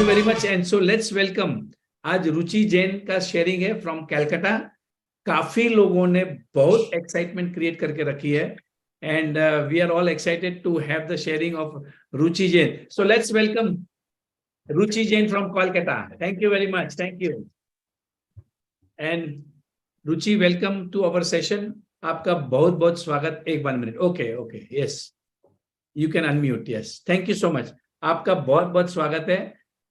You very much and so let's welcome. आज रुचि जैन का sharing है फ्रॉम कैलकाटा। काफी लोगों ने बहुत एक्साइटमेंट क्रिएट करके रखी है and we are all excited to have the sharing of Ruchi Jain. So let's welcome Ruchi Jain from Kolkata. Thank you very much, thank you. And Ruchi, welcome to our session. आपका बहुत बहुत स्वागत। एक 1 minute. Okay okay, yes, you can unmute. Yes, thank you so much. आपका बहुत बहुत स्वागत है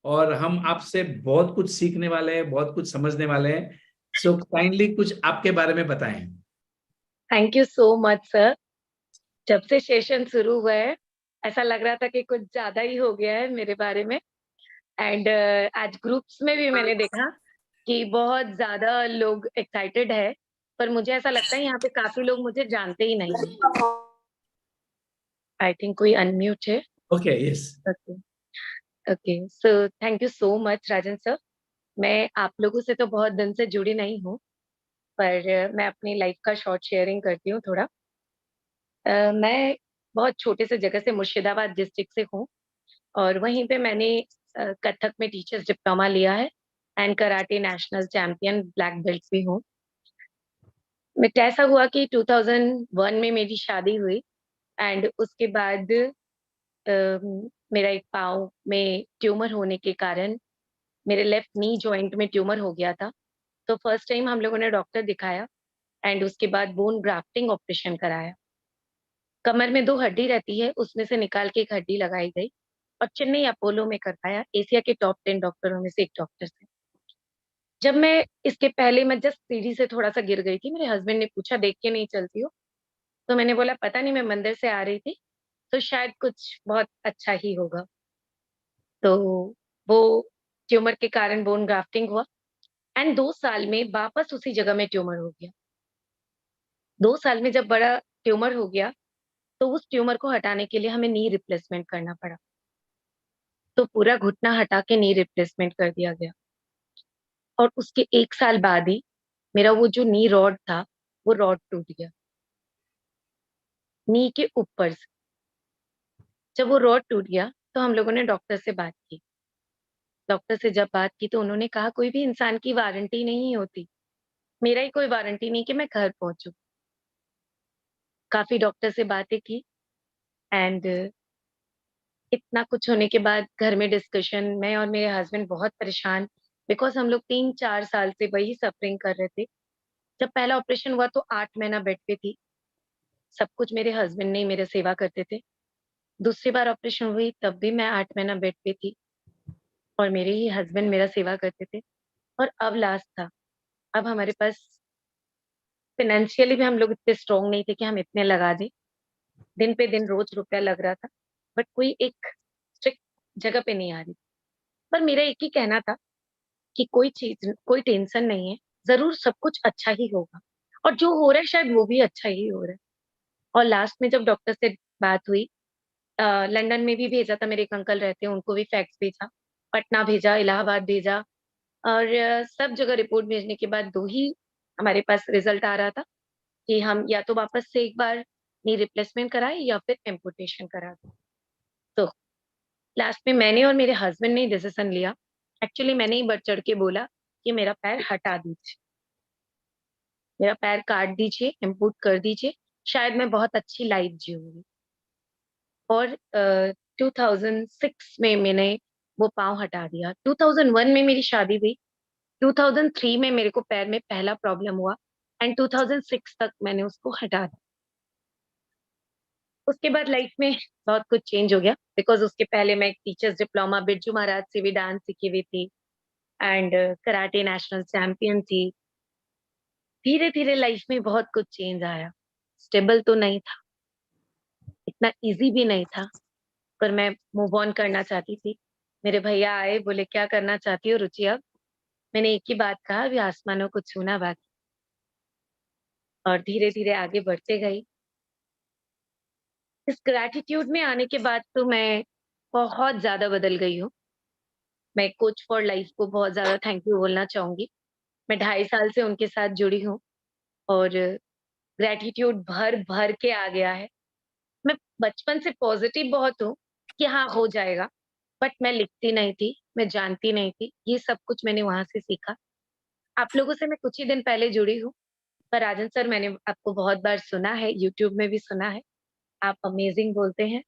और हम आपसे बहुत कुछ सीखने वाले हैं, बहुत कुछ समझने वाले हैं। सो काइंडली कुछ आपके बारे में बताएं। Thank you so much sir. जब से सेशन शुरू हुआ है ऐसा लग रहा था कि कुछ ज्यादा ही हो गया है मेरे बारे में। एंड आज ग्रुप्स में भी मैंने देखा कि बहुत ज्यादा लोग एक्साइटेड है, पर मुझे ऐसा लगता है यहाँ पे काफी लोग मुझे जानते ही नहीं है। आई थिंक कोई अनम्यूट है। Okay, yes. Okay okay, so thank you so much Rajan sir. मैं आप लोगों से तो बहुत दिन से जुड़ी नहीं हूँ, पर मैं अपनी लाइफ का शॉर्ट शेयरिंग करती हूँ थोड़ा। मैं बहुत छोटे से जगह से मुर्शिदाबाद डिस्ट्रिक्ट से हूँ और वहीं पे मैंने कथक में टीचर्स डिप्लोमा लिया है and karate national champion black belt भी हूँ। मैं ऐसा हुआ कि 2001 में मेरी शादी हुई एंड उसके बाद मेरा एक पाँव में ट्यूमर होने के कारण मेरे लेफ्ट नी जॉइंट में ट्यूमर हो गया था। तो फर्स्ट टाइम हम लोगों ने डॉक्टर दिखाया एंड उसके बाद बोन ग्राफ्टिंग ऑपरेशन कराया। कमर में 2 हड्डी रहती है, उसमें से निकाल के एक हड्डी लगाई गई और चेन्नई अपोलो में करवाया। एशिया के टॉप 10 डॉक्टरों में से एक डॉक्टर से। जब मैं इसके पहले मैं जस्ट सीढ़ी से थोड़ा सा गिर गई थी, मेरे हस्बैंड ने पूछा देख के नहीं चलती हो? तो मैंने बोला पता नहीं, मैं मंदिर से आ रही थी तो शायद कुछ बहुत अच्छा ही होगा। तो वो ट्यूमर के कारण बोन ग्राफ्टिंग हुआ एंड 2 साल में वापस उसी जगह में ट्यूमर हो गया। 2 साल में जब बड़ा ट्यूमर हो गया तो उस ट्यूमर को हटाने के लिए हमें नी रिप्लेसमेंट करना पड़ा। तो पूरा घुटना हटा के नी रिप्लेसमेंट कर दिया गया और उसके 1 साल बाद ही मेरा वो जो नी रॉड था वो रॉड टूट गया नी के ऊपर से। जब वो रॉड टूट गया तो हम लोगों ने डॉक्टर से बात की। डॉक्टर से जब बात की तो उन्होंने कहा कोई भी इंसान की वारंटी नहीं होती। मेरा ही कोई वारंटी नहीं कि मैं घर पहुंचू। काफी डॉक्टर से बातें की एंड इतना कुछ होने के बाद घर में डिस्कशन, मैं और मेरे हस्बैंड बहुत परेशान, बिकॉज हम लोग 3-4 साल से वही सफरिंग कर रहे थे। जब पहला ऑपरेशन हुआ तो 8 महीना बेड पे थी। सब कुछ मेरे हस्बैंड ने ही मेरे सेवा करते थे। दूसरी बार ऑपरेशन हुई तब भी मैं 8 महीना बेड पे थी और मेरे ही हस्बैंड मेरा सेवा करते थे। और अब लास्ट था। अब हमारे पास फाइनेंशियली भी हम लोग इतने स्ट्रांग नहीं थे कि हम इतने लगा दें। दिन पे दिन रोज रुपया लग रहा था, बट कोई एक स्ट्रिक्ट जगह पे नहीं आ रही। पर मेरा एक ही कहना था कि कोई चीज, कोई टेंशन नहीं है, जरूर सब कुछ अच्छा ही होगा और जो हो रहा है शायद वो भी अच्छा ही हो रहा है। और लास्ट में जब डॉक्टर से बात हुई, लंदन में भी भेजा था, मेरे एक अंकल रहते हैं उनको भी फैक्स भेजा, पटना भेजा, इलाहाबाद भेजा और सब जगह रिपोर्ट भेजने के बाद 2 ही हमारे पास रिजल्ट आ रहा था कि हम या तो वापस से एक बार नी रिप्लेसमेंट कराए या फिर एम्पुटेशन करा दें। तो लास्ट में मैंने और मेरे हस्बैंड ने डिसीजन लिया। एक्चुअली मैंने ही बढ़ चढ़ के बोला कि मेरा पैर हटा दीजिए, मेरा पैर काट दीजिए, इम्पूट कर दीजिए, शायद मैं बहुत अच्छी लाइफ जीऊंगी। और 2006 में मैंने वो पाँव हटा दिया। 2001 में मेरी शादी हुई। 2003 में मेरे को पैर में पहला प्रॉब्लम हुआ एंड 2006 तक मैंने उसको हटा दिया। उसके बाद लाइफ में बहुत कुछ चेंज हो गया, बिकॉज उसके पहले मैं एक टीचर्स डिप्लोमा बिरजू महाराज से भी डांस सीखी हुई थी एंड कराटे नेशनल चैंपियन थी। धीरे धीरे लाइफ में बहुत कुछ चेंज आया। स्टेबल तो नहीं था, इतना इजी भी नहीं था, पर मैं मूव ऑन करना चाहती थी। मेरे भैया आए, बोले क्या करना चाहती हो रुचि अब? मैंने एक ही बात कहा, अभी आसमानों को छूना बाकी। और धीरे धीरे आगे बढ़ते गई। इस ग्रैटिट्यूड में आने के बाद तो मैं बहुत ज्यादा बदल गई हूँ। मैं कोच फॉर लाइफ को बहुत ज्यादा थैंक यू बोलना चाहूंगी। मैं 2.5 साल से उनके साथ जुड़ी हूँ और ग्रैटिट्यूड भर भर के आ गया है। मैं बचपन से पॉजिटिव बहुत हूँ कि हाँ हो जाएगा, बट मैं लिखती नहीं थी, मैं जानती नहीं थी। ये सब कुछ मैंने वहाँ से सीखा। आप लोगों से मैं कुछ ही दिन पहले जुड़ी हूँ, पर राजन सर मैंने आपको बहुत बार सुना है, यूट्यूब में भी सुना है। आप अमेज़िंग बोलते हैं।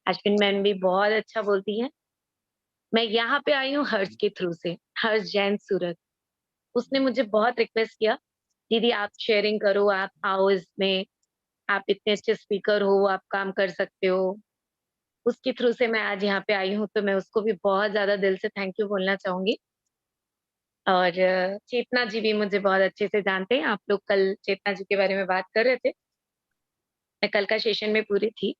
अश्विन मैम भी बहुत अच्छा बोलती हैं। मैं यहाँ पे आई हूँ हर्ष के थ्रू से, हर्ष जैन सूरत। उसने मुझे बहुत रिक्वेस्ट किया, दीदी आप शेयरिंग करो, आप आओ इसमें, आप इतने अच्छे स्पीकर हो, आप काम कर सकते हो। उसके थ्रू से मैं आज यहाँ पे आई हूँ, तो मैं उसको भी बहुत ज़्यादा दिल से थैंक यू बोलना चाहूँगी। और चेतना जी भी मुझे बहुत अच्छे से जानते हैं। आप लोग कल चेतना जी के बारे में बात कर रहे थे। मैं कल का सेशन में पूरी थी।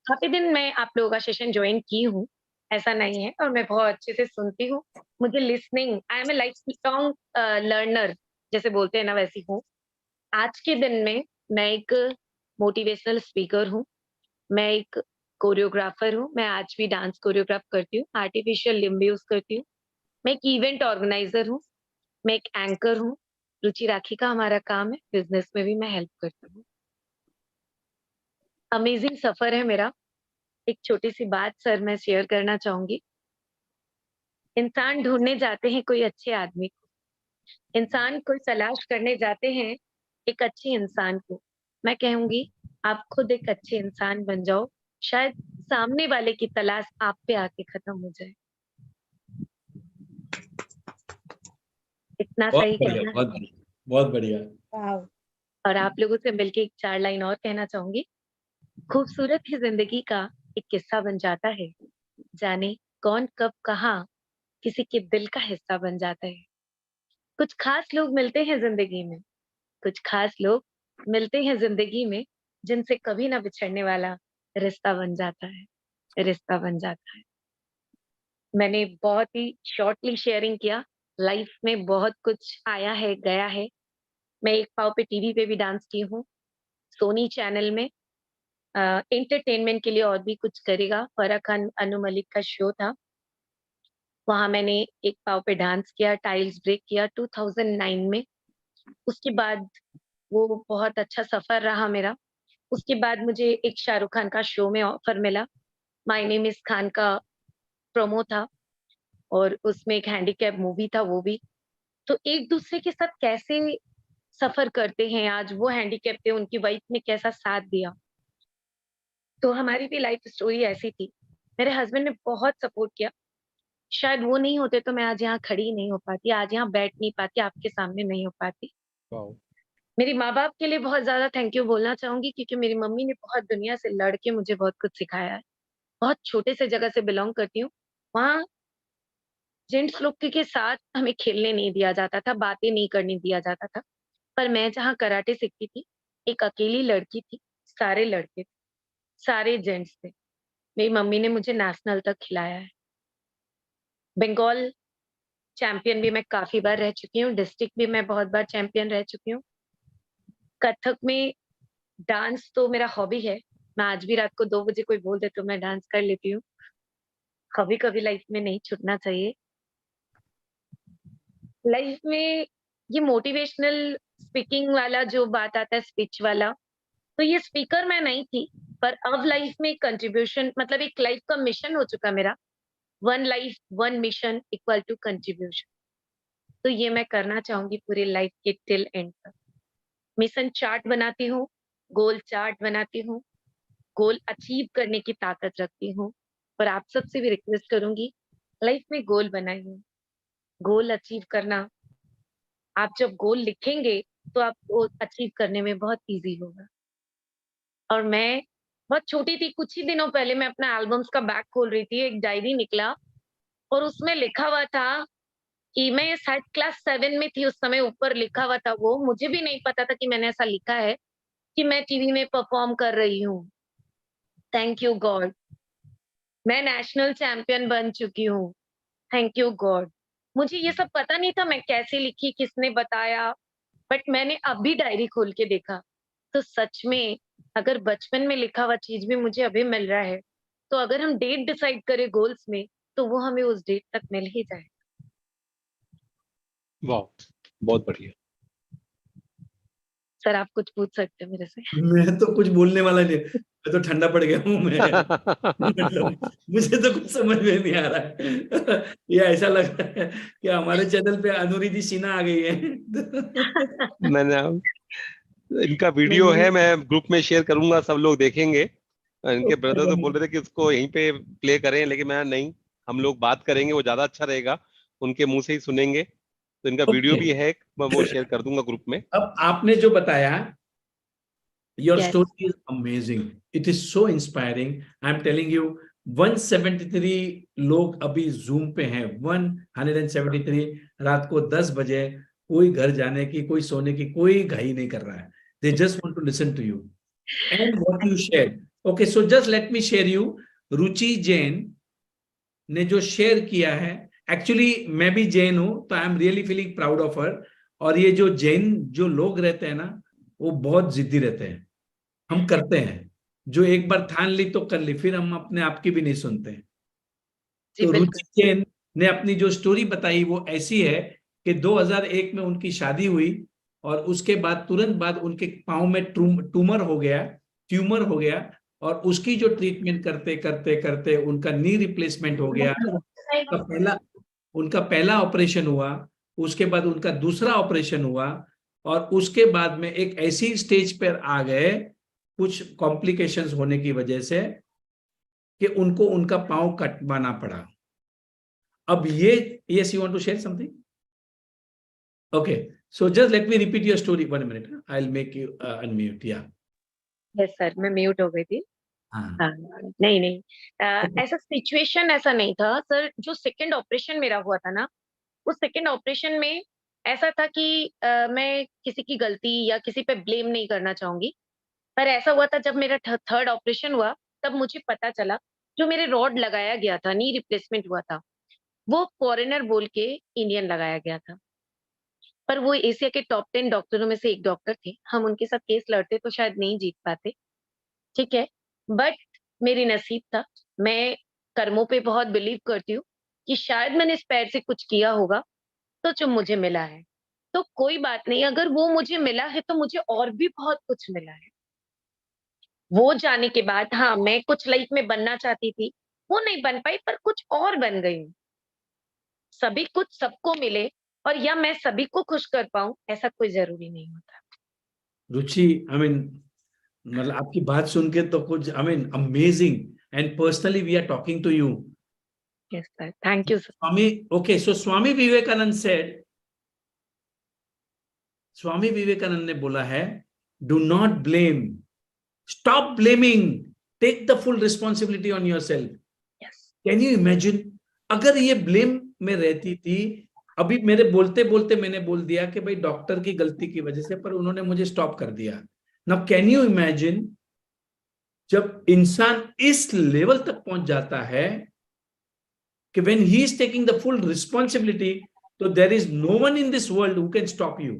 काफ़ी दिन मैं आप लोगों का सेशन जॉइन की हूँ, ऐसा नहीं है और मैं बहुत अच्छे से सुनती हूँ। मुझे listening I am a life long learner जैसे बोलते हैं ना वैसी हूँ। आज के दिन में मैं एक मोटिवेशनल स्पीकर हूँ, मैं एक कोरियोग्राफर हूँ, मैं आज भी डांस कोरियोग्राफ करती हूँ, आर्टिफिशियल लिम्ब यूज़ करती हूँ। मैं एक इवेंट ऑर्गेनाइज़र हूँ, मैं एक एंकर हूँ। रुचि राखी का हमारा काम है, बिज़नेस में भी मैं हेल्प करती हूँ। अमेज़िंग सफ़र है मेरा। एक छोटी-सी बात सर मैं शेयर करना चाहूँगी। इंसान ढूँढने जाते हैं कोई अच्छे आदमी को, इंसान कोई तलाश करने जाते हैं एक अच्छे इंसान को। मैं कहूँगी आप खुद एक अच्छे इंसान बन जाओ, शायद सामने वाले की तलाश आप पे आके खत्म हो जाए। इतना बहुत सही बढ़िया, कहना बहुत बढ़िया, बहुत बढ़िया। वाओ! और आप लोगों से मिलके एक 4 लाइन और कहना चाहूँगी। खूबसूरत ही ज़िंदगी का एक किस्सा बन जाता है, जाने कौन कब कहाँ किसी के दिल का हिस्सा बन जाता है। कुछ खास लोग मिलते हैं ज़िंदगी में, कुछ खास लोग मिलते हैं ज़िंदगी में, जिनसे कभी ना बिछड़ने वाला रिश्ता बन जाता है, रिश्ता बन जाता है। मैंने बहुत ही शॉर्टली शेयरिंग किया, लाइफ में बहुत कुछ आया है, गया है। मैं एक पाँव पे टीवी पे भी डांस की हूँ, सोनी चैनल में एंटरटेनमेंट के लिए और भी कुछ करेगा, फराह खान, अनु मलिक का शो था। वहाँ मैंने एक पाँव पे डांस किया, टाइल्स ब्रेक किया 2009 में। उसके बाद वो बहुत अच्छा सफ़र रहा मेरा। उसके बाद मुझे एक शाहरुख खान का शो में ऑफ़र मिला। माय नेम इज़ खान का प्रोमो था और उसमें एक हैंडीकैप मूवी था वो भी। तो एक-दूसरे के साथ कैसे सफ़र करते हैं, आज वो हैंडीकैप थे, उनकी वाइफ ने कैसा साथ दिया। तो हमारी भी लाइफ़ स्टोरी ऐसी थी। मेरे हस्बैंड ने बहुत सपोर्ट किया। शायद वो नहीं होते तो मैं आज यहाँ खड़ी नहीं हो पाती, आज यहाँ बैठ नहीं पाती, आपके सामने नहीं हो पाती। वाओ! मेरी माँ-बाप के लिए बहुत ज़्यादा थैंक यू बोलना चाहूँगी क्योंकि मेरी मम्मी ने बहुत दुनिया से लड़ के मुझे बहुत कुछ सिखाया है। बहुत छोटे से जगह से बिलॉन्ग करती हूँ। वहाँ जेंट्स लोग के साथ हमें खेलने नहीं दिया जाता था, बातें नहीं करने दिया जाता था। पर मैं जहाँ कराटे सीखती थी, एक अकेली लड़की थी, सारे लड़के थे, सारे जेंट्स थे। मेरी मम्मी ने मुझे नेशनल तक खिलाया है। बंगाल चैंपियन भी मैं काफ़ी बार रह चुकी हूँ, डिस्ट्रिक्ट भी मैं बहुत बार चैंपियन रह चुकी हूँ। कथक में डांस तो मेरा हॉबी है। मैं आज भी रात को 2 बजे कोई बोल दे तो मैं डांस कर लेती हूँ। कभी-कभी लाइफ में नहीं छूटना चाहिए। लाइफ में ये मोटिवेशनल स्पीकिंग वाला जो बात आता है स्पीच वाला, तो ये स्पीकर मैं नहीं थी, पर अब लाइफ में कंट्रीब्यूशन मतलब एक लाइफ का मिशन हो चुका मेरा। One life, one mission equal to contribution. तो ये मैं करना चाहूँगी पूरी लाइफ के टिल एंड तक। मिशन चार्ट बनाती हूँ, गोल चार्ट बनाती हूँ, गोल अचीव करने की ताकत रखती हूँ और आप सबसे भी रिक्वेस्ट करूँगी, लाइफ में गोल बनाइए। गोल अचीव करना आप जब गोल लिखेंगे, तो आपको अचीव करने में बहुत ईज़ी होगा। और मैं बहुत छोटी थी, कुछ ही दिनों पहले मैं अपना एल्बम्स का बैग खोल रही थी, एक डायरी निकला और उसमें लिखा हुआ था कि मैं शायद क्लास 7 में थी उस समय, ऊपर लिखा हुआ था वो, मुझे भी नहीं पता था कि मैंने ऐसा लिखा है कि मैं टीवी में परफ़ॉर्म कर रही हूँ। Thank you God! मैं नेशनल चैंपियन बन चुकी हूँ। Thank you God! मुझे ये सब पता नहीं था मैं कैसे लिखी, किसने बताया, बट मैंने अभी डायरी खोल के देखा। तो सच में अगर बचपन में लिखा हुआ चीज़ भी मुझे अभी मिल रहा है, तो अगर हम डेट डिसाइड करें गोल्स में, तो वो हमें उस डेट तक मिल ही जाए। वाओ! बहुत बढ़िया। सर आप कुछ पूछ सकते हैं मेरे से। मैं तो कुछ बोलने वाला नहीं, मैं तो ठंडा पड़ गया हूँ मैं। मतलब मुझे तो कुछ समझ में नहीं आ रहा है। ये ऐसा लग रहा है कि हमारे चैनल पे अनुरिधि सिन्हा आ गई है। मैंने इनका नहीं वीडियो नहीं है, मैं ग्रुप में शेयर करूंगा, सब लोग देखेंगे। इनके ब्रदर तो बोल नहीं, रहे थे कि उसको यहीं पे प्ले करें, लेकिन मैं नहीं, हम लोग बात करेंगे, वो ज्यादा अच्छा रहेगा, उनके मुंह से ही सुनेंगे। तो इनका वीडियो ओके। भी है, मैं वो शेयर कर दूंगा ग्रुप में। अब आपने जो बताया, your yes story is amazing. It is so inspiring. I'm telling you, 173 लोग अभी जूम पे हैं, 173। रात को 10 बजे कोई घर जाने की, कोई सोने की कोई घाई नहीं कर रहा है। They just want to listen to you and what you shared. Okay, so just let me share you. रुचि जैन ने जो शेयर किया है, एक्चुअली मैं भी जैन हूं, तो I am really feeling proud of her. और ये जो जैन जो लोग रहते हैं ना, वो बहुत जिद्दी रहते हैं। हम करते हैं, जो एक बार ठान ली तो कर ली, फिर हम अपने आप की भी नहीं सुनते। जी तो बिल्कुल। रुचि जैन ने अपनी जो स्टोरी बताई वो ऐसी है कि 2001 में उनकी शादी हुई और उसके बाद तुरंत बाद उनके पाँव में ट्यूमर हो गया, और उसकी जो ट्रीटमेंट करते करते करते उनका नी रिप्लेसमेंट हो गया। उनका पहला उनका पहला ऑपरेशन हुआ, उसके बाद उनका दूसरा ऑपरेशन हुआ, और उसके बाद में एक ऐसी स्टेज पर आ गए कुछ कॉम्प्लिकेशंस होने की वजह से कि उनको उनका पाँव कटवाना पड़ा। अब ये, yes you want to share something? Okay, so just let me repeat your story 1 minute, I will make you unmute. या यस सर मैं म्यूट हो गई थी। हाँ, हाँ, नहीं नहीं ऐसा सिचुएशन ऐसा नहीं था सर। जो सेकंड ऑपरेशन मेरा हुआ था ना, उस सेकंड ऑपरेशन में ऐसा था कि मैं किसी की गलती या किसी पे ब्लेम नहीं करना चाहूंगी, पर ऐसा हुआ था जब मेरा थर्ड ऑपरेशन हुआ, तब मुझे पता चला जो मेरे रॉड लगाया गया था, नी रिप्लेसमेंट हुआ था, वो फॉरेनर बोल के इंडियन लगाया गया था। पर वो एशिया के टॉप 10 डॉक्टरों में से एक डॉक्टर थे। हम उनके साथ केस लड़ते तो शायद नहीं जीत पाते, ठीक है। बट मेरी नसीब था, मैं कर्मों पे बहुत बिलीव करती हूँ कि शायद मैंने इस पैर से कुछ किया होगा, तो जो मुझे मिला है। तो कोई बात नहीं, अगर वो मुझे मिला है तो मुझे और भी बहुत कुछ मिला है। वो जाने के बाद हाँ, मैं कुछ लाइफ में बनना चाहती थी, वो नहीं बन पाई, पर कुछ और बन गई हूँ। सभी कुछ सबको मिले और या मैं सभी को खुश कर पाऊं, ऐसा कोई जरूरी नहीं होता। रुचि, आई मीन, मतलब आपकी बात सुन के तो कुछ, I mean, amazing. And personally we are talking to you. Yes sir, thank you sir. Swami, okay, so Swami Vivekananda said, Swami Vivekananda ने बोला है, do not blame, stop blaming, take the full responsibility on yourself. Yes can you imagine, अगर ये blame में रहती थी, अभी मेरे बोलते बोलते मैंने बोल दिया कि भाई डॉक्टर की गलती की वजह से, पर उन्होंने मुझे स्टॉप कर दिया। नाउ कैन यू इमेजिन, जब इंसान इस लेवल तक पहुंच जाता है कि when he is taking the full responsibility, so there is no one in this world who can stop you.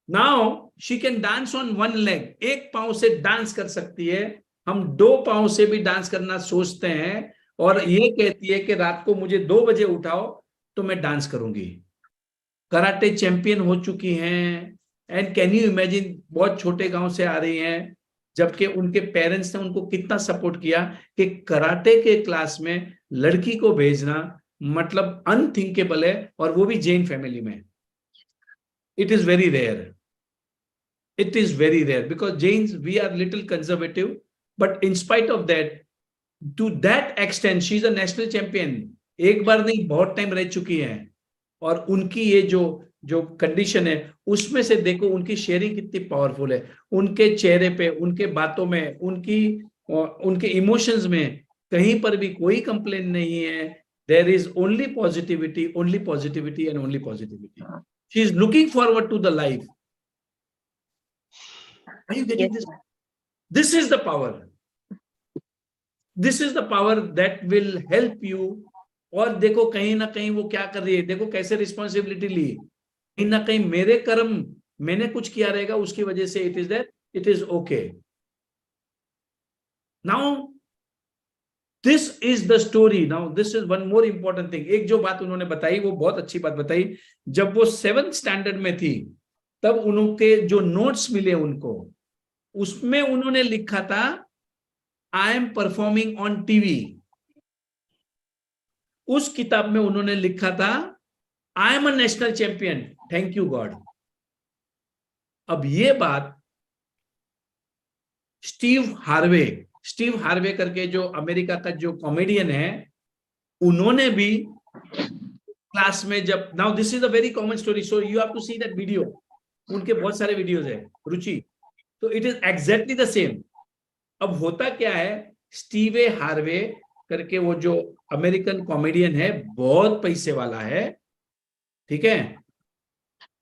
Now she can dance on one leg, एक पांव से डांस कर सकती है, हम दो पांव से भी डांस करना सोचते हैं, और ये कहती है कि रात को मुझे 2 बजे उठाओ तो मैं डांस करूंगी। कराटे चैंपियन हो चुकी हैं। एंड कैन यू इमेजिन, बहुत छोटे गांव से आ रही हैं, जबकि उनके पेरेंट्स ने उनको कितना सपोर्ट किया कि कराटे के क्लास में लड़की को भेजना मतलब अनथिंकेबल है, और वो भी जैन फैमिली में। It is very rare, it is very rare because Jains, we are little conservative, but in spite of that, to that extent, she is a national champion। एक बार नहीं, बहुत टाइम रह चुकी हैं, और उनकी ये जो जो कंडीशन है, उसमें से देखो उनकी शेयरिंग कितनी पावरफुल है। उनके चेहरे पे, उनके बातों में, उनके इमोशंस में कहीं पर भी कोई कंप्लेन नहीं है। There is only positivity, only positivity and only positivity. She is looking forward to the life. Are you getting yes this? This is the power. This is the power that will help you। और देखो कहीं ना कहीं वो क्या कर रही है, देखो कैसे रिस्पॉन्सिबिलिटी ली। कहीं ना कहीं मेरे कर्म, मैंने कुछ किया रहेगा उसकी वजह से, it is that, it is okay. Now this is the story. Now this is one more important thing. एक जो बात उन्होंने बताई वो बहुत अच्छी बात बताई। जब वो 7th स्टैंडर्ड में थी, तब उनके जो नोट्स मिले उनको, उसमें उन्होंने लिखा था I am performing on TV. उस किताब में उन्होंने लिखा था I am a national champion, thank you God. अब ये बात स्टीव हार्वे करके जो अमेरिका का जो कॉमेडियन है, उन्होंने भी क्लास में जब, now this is a very common story, so you have to see that video, उनके बहुत सारे वीडियोस है रुचि, तो it is exactly the same. अब होता क्या है, स्टीवे हार्वे करके वो जो अमेरिकन कॉमेडियन है, बहुत पैसे वाला है, ठीक है।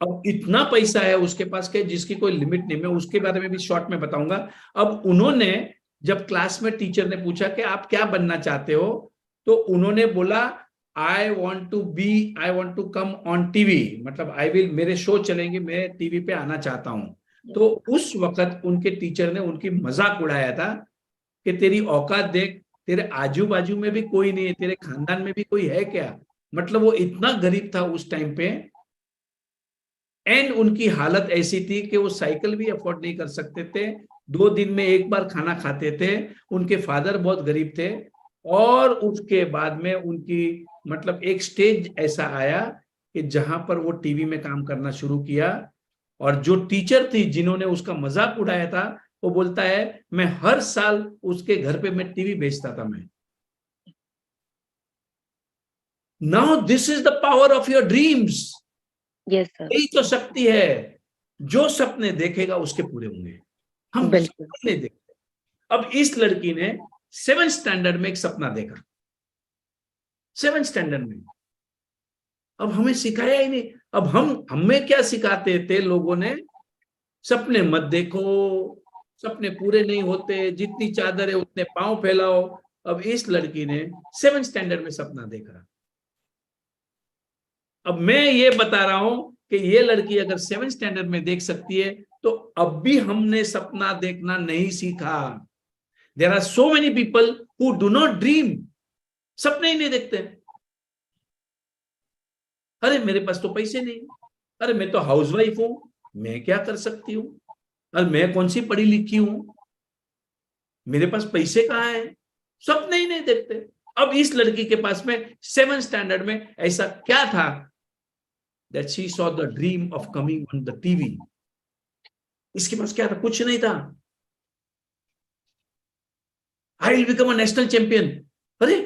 अब इतना पैसा है उसके पास के जिसकी कोई लिमिट नहीं, मैं उसके बारे में भी शॉर्ट में बताऊंगा। अब उन्होंने जब क्लास में टीचर ने पूछा कि आप क्या बनना चाहते हो, तो उन्होंने बोला I want to come on TV, मतलब आई विल, मेरे शो चलेंगे, मैं टीवी पे आना चाहता हूं। तो उस वक्त उनके टीचर ने उनकी मजाक उड़ाया था कि तेरी औकात देख, तेरे आजू बाजू में भी कोई नहीं है, तेरे खानदान में भी कोई है क्या। मतलब वो इतना गरीब था उस टाइम पे, एंड उनकी हालत ऐसी थी कि वो साइकिल भी अफोर्ड नहीं कर सकते थे, 2 दिन में एक बार खाना खाते थे, उनके फादर बहुत गरीब थे। और उसके बाद में उनकी, मतलब एक स्टेज ऐसा आया कि जहां पर वो टीवी में काम करना शुरू किया, और जो टीचर थी जिन्होंने उसका मजाक उड़ाया था, वो बोलता है मैं हर साल उसके घर पे मैं टीवी बेचता था मैं। Now this is the power of your dreams. Yes sir. यही तो शक्ति है, जो सपने देखेगा उसके पूरे होंगे। हम बिल्कुल। सपने देखते। अब इस लड़की ने 7th स्टैंडर्ड में एक सपना देखा, 7th स्टैंडर्ड में। अब हमें सिखाया ही नहीं। अब हमें क्या सिखाते थे लोगों ने, सपने मत देखो, सपने पूरे नहीं होते, जितनी चादर है उतने पांव फैलाओ। अब इस लड़की ने 7th स्टैंडर्ड में सपना देखा। अब मैं ये बता रहा हूं कि ये लड़की अगर 7th स्टैंडर्ड में देख सकती है, तो अब भी हमने सपना देखना नहीं सीखा। There are so many people who do not dream, सपने ही नहीं देखते। अरे मेरे पास तो पैसे नहीं, अरे मैं तो हाउसवाइफ हूं, मैं क्या कर सकती हूँ, अरे मैं कौन सी पढ़ी लिखी हूं, मेरे पास पैसे कहाँ है, सपने ही नहीं देखते। अब इस लड़की के पास में 7th स्टैंडर्ड में ऐसा क्या था, that she saw the dream of coming on the TV। इसके पास क्या था, कुछ नहीं था। I will become a national champion। अरे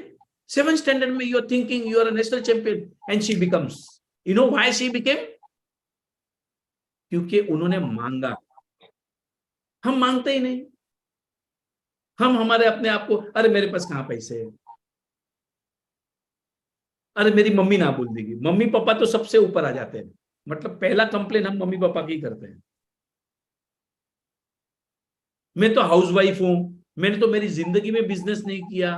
7th स्टैंडर्ड में you are thinking you are a national champion, and she becomes, you know why she became, क्योंकि उन्होंने मांगा। हम मांगते ही नहीं, हम हमारे अपने आप को, अरे मेरे पास कहां पैसे है, अरे मेरी मम्मी ना बोल देगी। मम्मी पापा तो सबसे ऊपर आ जाते हैं, मतलब पहला कंप्लेन हम मम्मी पापा की करते हैं। मैं तो हाउसवाइफ हूं, मैंने तो मेरी जिंदगी में बिजनेस नहीं किया।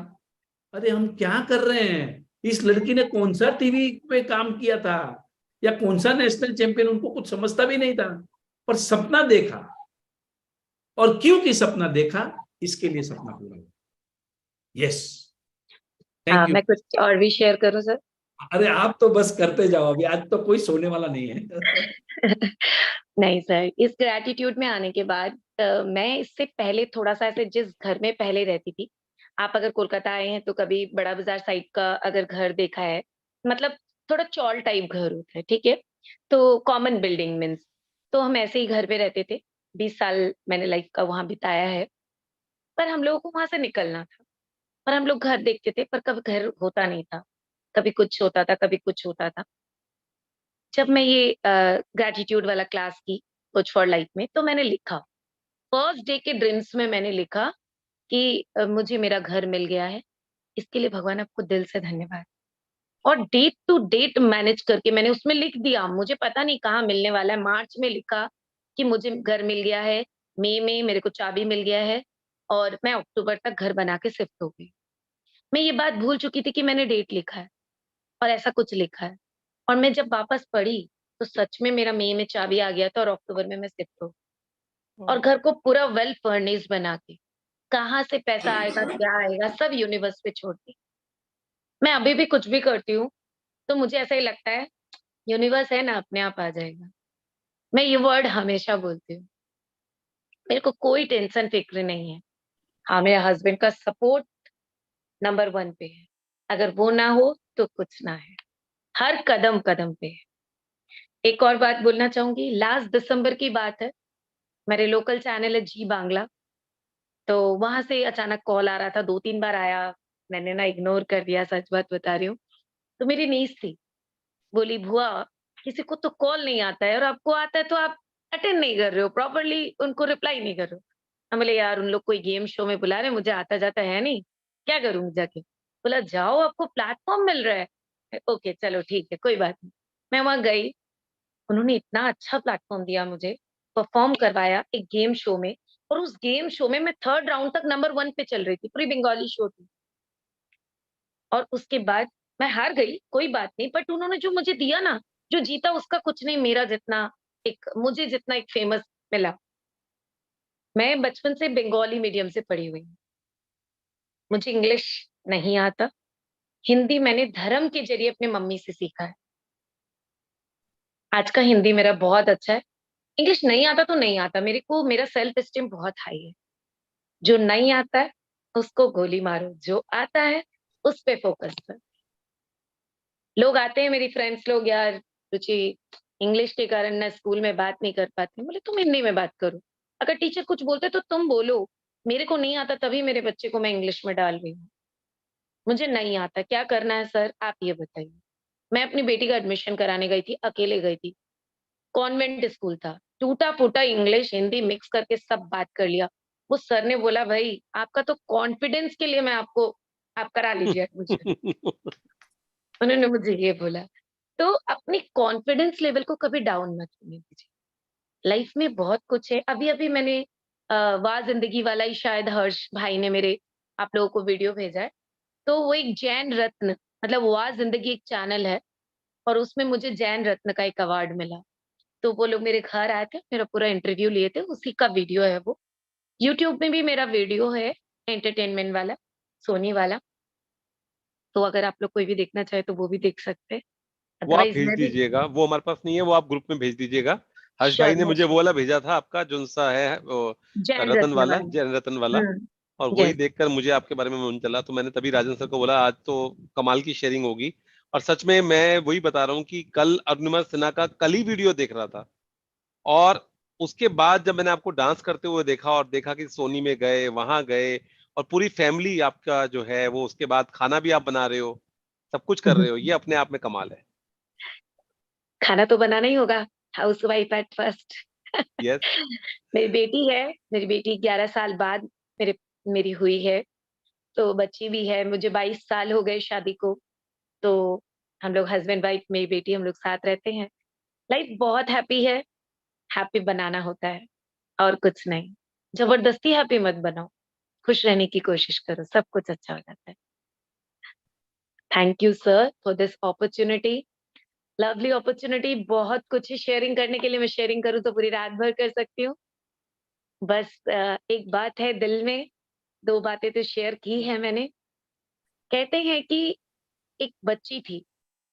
अरे हम क्या कर रहे हैं, इस लड़की ने कौन सा टीवी पे काम किया था, या कौन सा नेशनल चैंपियन, उनको कुछ समझता भी नहीं था, पर सपना देखा। और क्योंकि सपना देखा, इसके लिए सपना पूरा हुआ। Yes, thank you. मैं कुछ और भी शेयर करूं सर? अरे आप तो बस करते जाओ, अभी आज तो कोई सोने वाला नहीं है। नहीं सर, इस ग्रेटिट्यूड में आने के बाद मैं इससे पहले थोड़ा सा ऐसे, जिस घर में पहले रहती थी, आप अगर कोलकाता आए हैं तो कभी बड़ा बाजार साइड का अगर घर देखा है, मतलब थोड़ा चौल टाइप घर होता है, ठीक है, तो कॉमन बिल्डिंग मीन्स, तो हम ऐसे ही घर पे रहते थे। 20 साल मैंने लाइफ का वहां बिताया है। पर हम लोगों को वहां से निकलना था, पर हम लोग घर देखते थे पर कभी घर होता नहीं था, कभी कुछ होता था, कभी कुछ होता था। जब मैं ये ग्रेटिट्यूड वाला क्लास की, कुछ फॉर लाइफ में, तो मैंने लिखा, फर्स्ट डे के ड्रीम्स में मैंने लिखा कि मुझे मेरा घर मिल गया है, इसके लिए भगवान आपको दिल से धन्यवाद। और डेट टू डेट मैनेज करके मैंने उसमें लिख दिया, मुझे पता नहीं कहाँ मिलने वाला है। मार्च में लिखा कि मुझे घर मिल गया है, मई में मेरे को चाबी मिल गया है, और मैं अक्टूबर तक घर बना के शिफ्ट हो गई। मैं ये बात भूल चुकी थी कि मैंने डेट लिखा है और ऐसा कुछ लिखा है। और मैं जब वापस पढ़ी तो सच में मेरा मई में चाबी आ गया था और अक्टूबर में मैं शिफ्ट हो गई। और घर को पूरा वेल फर्निश्ड बना के, कहाँ से पैसा आएगा क्या आएगा सब यूनिवर्स पे छोड़ दी। मैं अभी भी कुछ भी करती हूँ तो मुझे ऐसा ही लगता है, यूनिवर्स है ना, अपने आप आ जाएगा। मैं ये वर्ड हमेशा बोलती हूँ, मेरे को कोई टेंशन फिक्र नहीं है। हाँ, मेरे हस्बैंड का सपोर्ट नंबर 1 पे है। अगर वो ना हो तो कुछ ना है। हर कदम-कदम पे है। एक और बात बोलना चाहूँगी, लास्ट दिसंबर की बात है, मेरे लोकल चैनल है जी बांग्ला, तो वहाँ से अचानक कॉल आ रहा था, 2-3 बार आया, मैंने ना इग्नोर कर दिया, सच बात बता रही हूँ। तो मेरी नीज़ थी, बोली, "बुआ, किसी को तो कॉल नहीं आता है और आपको आता है तो आप अटेंड नहीं कर रहे हो, प्रॉपर्ली उनको रिप्लाई नहीं कर रहे हो।" हम बोले, "यार, उन लोग कोई गेम शो में बुला रहे हैं, मुझे आता-जाता है नहीं, क्या करूँगी जाके?" बोला, "जाओ, आपको प्लेटफ़ॉर्म मिल रहा है।" ओके, चलो ठीक है, कोई बात नहीं। मैं वहाँ गई, उन्होंने इतना अच्छा प्लेटफ़ॉर्म दिया मुझे, परफ़ॉर्म करवाया एक गेम शो में, और उस गेम शो में मैं 3rd राउंड तक नंबर 1 पे चल रही थी, पूरी बंगाली शो थी। और उसके बाद मैं हार गई, कोई बात नहीं, बट उन्होंने जो मुझे दिया ना, जो जीता उसका कुछ नहीं मेरा जितना, एक मुझे जितना एक फ़ेमस मिला। मैं बचपन से बंगाली मीडियम से पढ़ी हुई हूँ। मुझे इंग्लिश नहीं आता, हिंदी मैंने धर्म के ज़रिए अपनी मम्मी से सीखा है। आज का हिंदी मेरा बहुत अच्छा है। इंग्लिश नहीं आता तो नहीं आता, मेरे को मेरा सेल्फ एस्टीम बहुत हाई है। जो नहीं आता है, उसको गोली मारो, जो आता है, उस पे फ़ोकस करो। लोग आते हैं, मेरी फ्रेंड्स लोग, यार रुचि, इंग्लिश के कारण ना स्कूल में बात नहीं कर पाती। बोले, तुम हिंदी में बात करो, अगर टीचर कुछ बोलते तो तुम बोलो। मेरे को नहीं आता तभी मेरे बच्चे को मैं इंग्लिश में डाल रही हूँ। मुझे नहीं आता, क्या करना है सर आप ये बताइए। मैं अपनी बेटी का एडमिशन कराने गई थी, अकेले गई थी। कॉन्वेंट स्कूल था, टूटा-फूटा इंग्लिश, हिंदी मिक्स करके सब बात कर लिया। वो सर ने बोला, भई आपका तो कॉन्फिडेंस के लिए मैं आपको, आप करा लीजिए एडमिशन। उन्होंने मुझे ये बोला। तो अपनी कॉन्फिडेंस लेवल को कभी डाउन मत होने दीजिए। लाइफ में बहुत कुछ है। अभी-अभी मैंने वाह ज़िंदगी वाला ही शायद हर्ष भाई ने मेरे आप लोगों को वीडियो भेजा है। तो वो एक जैन रत्न, मतलब वाह ज़िंदगी एक चैनल है और उसमें मुझे जैन रत्न का एक अवार्ड मिला। तो वो लोग मेरे घर आए थे, मेरा पूरा इंटरव्यू लिए थे, उसी का वीडियो है वो। यूट्यूब में भी मेरा वीडियो है एंटरटेनमेंट वाला, सोनी वाला। तो अगर आप लोग कोई भी देखना चाहे तो वो भी देख सकते हैं। वो आप अदरवाइज़ भेज मैं भी दीजिएगा, वो हमारे पास नहीं है, वो आप ग्रुप में भेज दीजिएगा। हर्ष भाई श्योर ने मैं मुझे वो वाला भेजा था आपका, जो सा है वो जैन रतन रत्न वाला, वाला। जैन रतन वाला। हुँ, और वही यस। देखकर मुझे आपके बारे में मन चला, तो मैंने तभी राजन सर को बोला आज तो कमाल की शेयरिंग होगी। और सच में मैं वही बता रहा हूँ कि कल अरुणिमा सिन्हा का कल ही वीडियो देख रहा था, और उसके बाद जब मैंने आपको डांस करते हुए देखा और देखा कि सोनी में गए, वहां गए, और पूरी फैमिली आपका जो है वो, उसके बाद खाना भी आप बना रहे हो, सब कुछ कर रहे हो, ये अपने आप में कमाल है। खाना तो बनाना ही होगा, हाउसवाइफ एट फर्स्ट। यस। मेरी बेटी है, मेरी बेटी 11 साल बाद मेरे मेरी हुई है, तो बच्ची भी है, मुझे 22 साल हो गए शादी को, तो हम लोग हस्बैंड-वाइफ, मेरी बेटी, हम लोग साथ रहते हैं। लाइफ बहुत हैप्पी है, हैप्पी बनाना होता है और कुछ नहीं। ज़बरदस्ती हैप्पी मत बनाओ, खुश रहने की कोशिश करो, सब कुछ अच्छा हो जाता है। Thank you sir for this opportunity, lovely opportunity. बहुत कुछ है शेयरिंग करने के लिए, मैं शेयरिंग करूँ तो पूरी रात भर कर सकती हूँ। बस एक बात है दिल में, 2 बातें तो शेयर की है मैंने। कहते हैं कि एक बच्ची थी,